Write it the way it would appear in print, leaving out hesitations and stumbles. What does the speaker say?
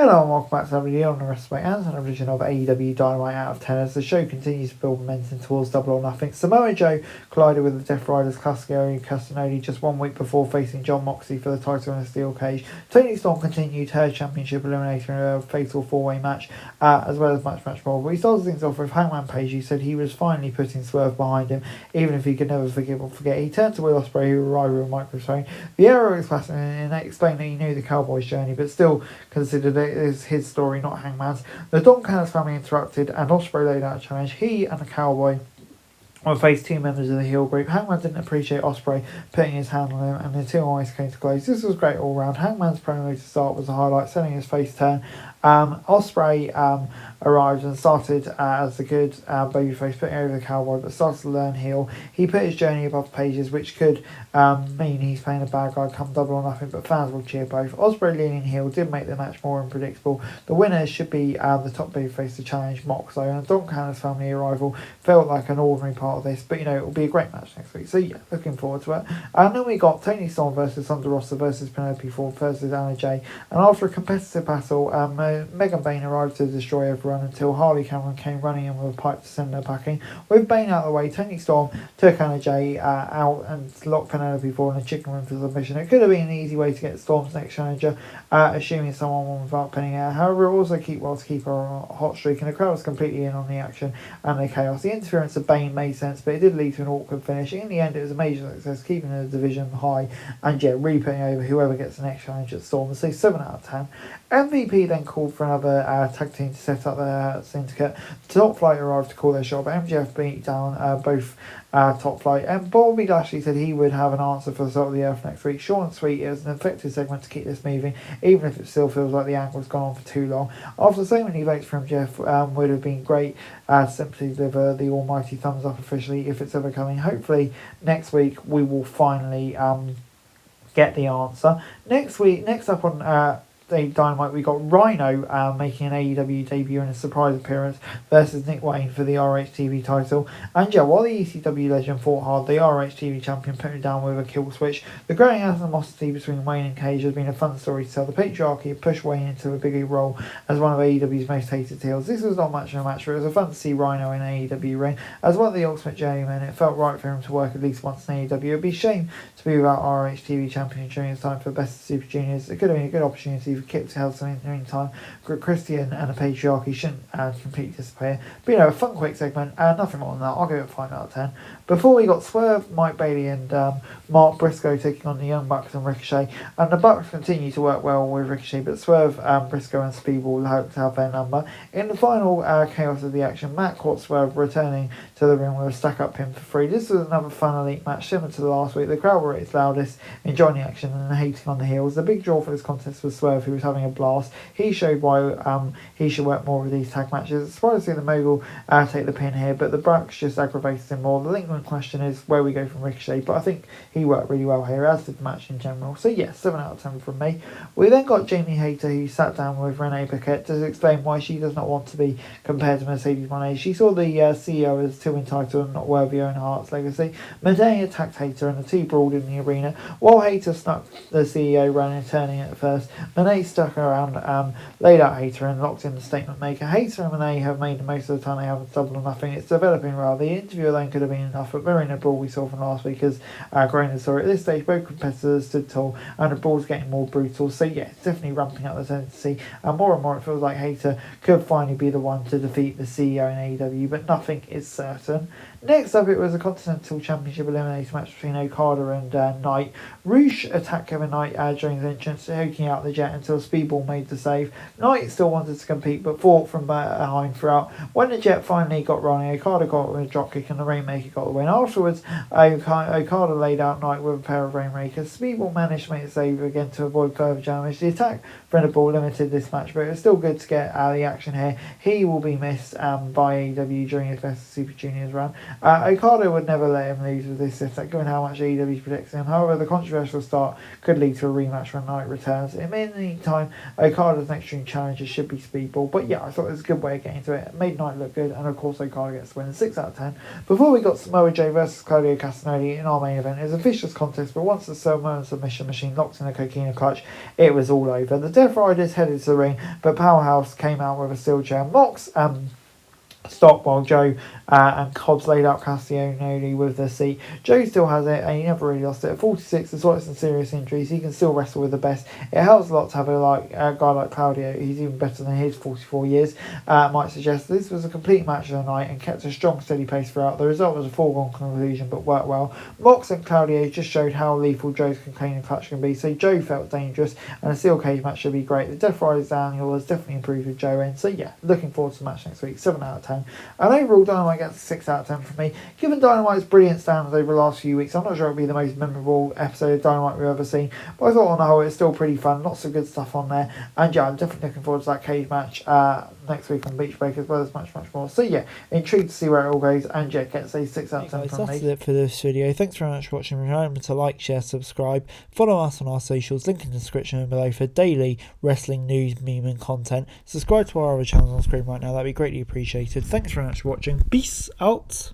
Hello and welcome back to WD on the Wrestling and an edition of AEW Dynamite Out of 10 as the show continues to build momentum towards Double or Nothing. Samoa Joe collided with the Death Riders Cascari and Castagnoli just 1 week before facing John Moxley for the title in a steel cage. Toni Storm continued her championship eliminator in a fatal 4-way match, as well as much more. But he started things off with Hangman Page, who said he was finally putting Swerve behind him, even if he could never forgive or forget. He turned to Will Ospreay, who arrived with a microphone. The error was classic, and explained that he knew the Cowboys' journey, but still considered it as his story, not Hangman's. The Don Callis family interrupted, and Ospreay laid out a challenge. He and the Cowboy will face two members of the heel group. Hangman didn't appreciate Ospreay putting his hand on him, and the two always came to close. This was great all round. Hangman's promo to start was a highlight, selling his face turn. Ospreay arrived and started as the good babyface, putting over the Cowboy, but started to learn heel. He put his journey above Page's, which could mean he's playing a bad guy come Double or Nothing, but fans will cheer both. Ospreay leaning heel did make the match more unpredictable. The winner should be the top babyface to challenge Mox, though, and the Don Callis family arrival felt like an ordinary part of this, but it will be a great match next week, so yeah, looking forward to it. And then we got Toni Storm versus Thunder Rosa versus Penelope Ford versus Anna Jay, and after a competitive battle, Megan Bayne arrived to destroy everyone until Harley Cameron came running in with a pipe to send her packing. With Bayne out of the way, Toni Storm took Anna Jay out and locked Penelope Ford in a chicken run for submission. It could have been an easy way to get Storm's next challenger, assuming someone won without pinning her. However, it also keep her on a hot streak, and the crowd was completely in on the action and the chaos. The interference of Bayne made sense, but it did lead to an awkward finish. In the end, it was a major success, keeping the division high and really putting over whoever gets the next challenge at Storm. So 7 out of 10. MVP then called for another tag team to set up the syndicate. Top Flight arrived to call their shot, but MJF beat down both Top Flight, and Bobby Lashley said he would have an answer for the Salt of the Earth next week. Short and sweet, it was an effective segment to keep this moving, even if it still feels like the angle's gone on for too long. After so many votes from MJF, would have been great to simply deliver the almighty thumbs up officially if it's ever coming. Hopefully next week we will finally get the answer. Next up on Dynamite, we got Rhino making an AEW debut in a surprise appearance versus Nick Wayne for the RHTV title. And while the ECW legend fought hard, the RHTV champion put him down with a kill switch. The growing animosity between Wayne and Cage has been a fun story to tell. The patriarchy had pushed Wayne into a bigger role as one of AEW's most hated heels. This was not much of a match, but it was fun to see Rhino in AEW ring. As one of the ultimate journeymen, it felt right for him to work at least once in AEW. It would be a shame to be without RHTV champion during his time for Best of Super Juniors. It could have been a good opportunity for Kip to have something in the meantime. Christian and the patriarchy shouldn't completely disappear. But a fun quick segment, nothing more than that. I'll give it a 5 out of 10. Before we got Swerve, Mike Bailey and Mark Briscoe taking on the Young Bucks and Ricochet, and the Bucks continue to work well with Ricochet, but Swerve, Briscoe and Speedball hope to have their number. In the final chaos of the action, Matt caught Swerve returning to the ring with a stack-up pin for free. This was another fun elite match similar to the last week. The crowd were at its loudest, enjoying the action and hating on the heels. The big draw for this contest was Swerve, who was having a blast. He showed why he should work more with these tag matches. It's surprising to see the Mogul take the pin here, but the Bucks just aggravated him more. The lingering question is where we go from Ricochet, but I think he worked really well here, as did the match in general. So yeah, 7 out of 10 from me. We then got Jamie Hayter, who sat down with Renee Paquette to explain why she does not want to be compared to Mercedes Moné. She saw the CEO as too entitled and not worthy of Owen Hart's legacy. Moné attacked Hayter and the two brawled in the arena. While Hayter snuck the CEO running and turning at first, Moné stuck around, laid out Hayter and locked in the statement maker. Hayter and Moné have made the most of the time they have Double or Nothing. It's developing well. The interview alone could have been enough, but we're in a brawl we saw from last week as Groner saw it. At this stage, both competitors stood tall and the brawl's getting more brutal. So yeah, it's definitely ramping up the tendency. And more it feels like Hayter could finally be the one to defeat the CEO in AEW, but nothing is certain. Next up, it was a Continental Championship Eliminator match between Okada and Knight. Roosh attacked Kevin Knight during his entrance, hooking out the jet until Speedball made the save. Knight still wanted to compete, but fought from behind throughout. When the jet finally got running, Okada got with a dropkick and the Rainmaker got the win. Afterwards, Okada laid out Knight with a pair of Rainmakers. Speedball managed to make the save again to avoid further damage. The attack from the ball limited this match, but it was still good to get the action here. He will be missed by AEW during his Best of Super Juniors run. Okada would never let him lose with this if that, given how much AEW predicts him. However, the controversial start could lead to a rematch when Knight returns. In the meantime, Okada's next dream challenger should be Speedball. But yeah, I thought it was a good way of getting to it. It made Knight look good, and of course Okada gets the win, 6 out of 10. Before we got Samoa Joe versus Claudio Castagnoli in our main event, it was a vicious contest, but once the Samoan submission machine locked in a coquina clutch, it was all over. The Death Riders headed to the ring, but Powerhouse came out with a steel chair. Mox stopped while Joe and Cobbs laid out Castagnoli with the seat. Joe still has it, and he never really lost it. At 46, despite some serious injuries, he can still wrestle with the best. It helps a lot to have a guy like Claudio. He's even better than his 44 years. Might suggest this was a complete match of the night and kept a strong, steady pace throughout. The result was a foregone conclusion, but worked well. Mox and Claudio just showed how lethal Joe's cocaine clutch can be. So Joe felt dangerous, and a steel cage match should be great. The Death Riders downhill has definitely improved with Joe in. So yeah, looking forward to the match next week. 7 out of 10. And overall, Dynamite gets a 6 out of 10 from me. Given Dynamite's brilliant standards over the last few weeks, I'm not sure it'll be the most memorable episode of Dynamite we've ever seen, but I thought on the whole it's still pretty fun. Lots of good stuff on there. And yeah, I'm definitely looking forward to that cage match next week on Beach Break, as well as much more. So yeah, intrigued to see where it all goes. And yeah, gets a 6 out of 10 from me. That's it for this video. Thanks very much for watching. Remember to like, share, subscribe. Follow us on our socials, link in the description below for daily wrestling news, meme and content. Subscribe to our other channels on screen right now. That'd be greatly appreciated. Thanks very much for watching. Peace out.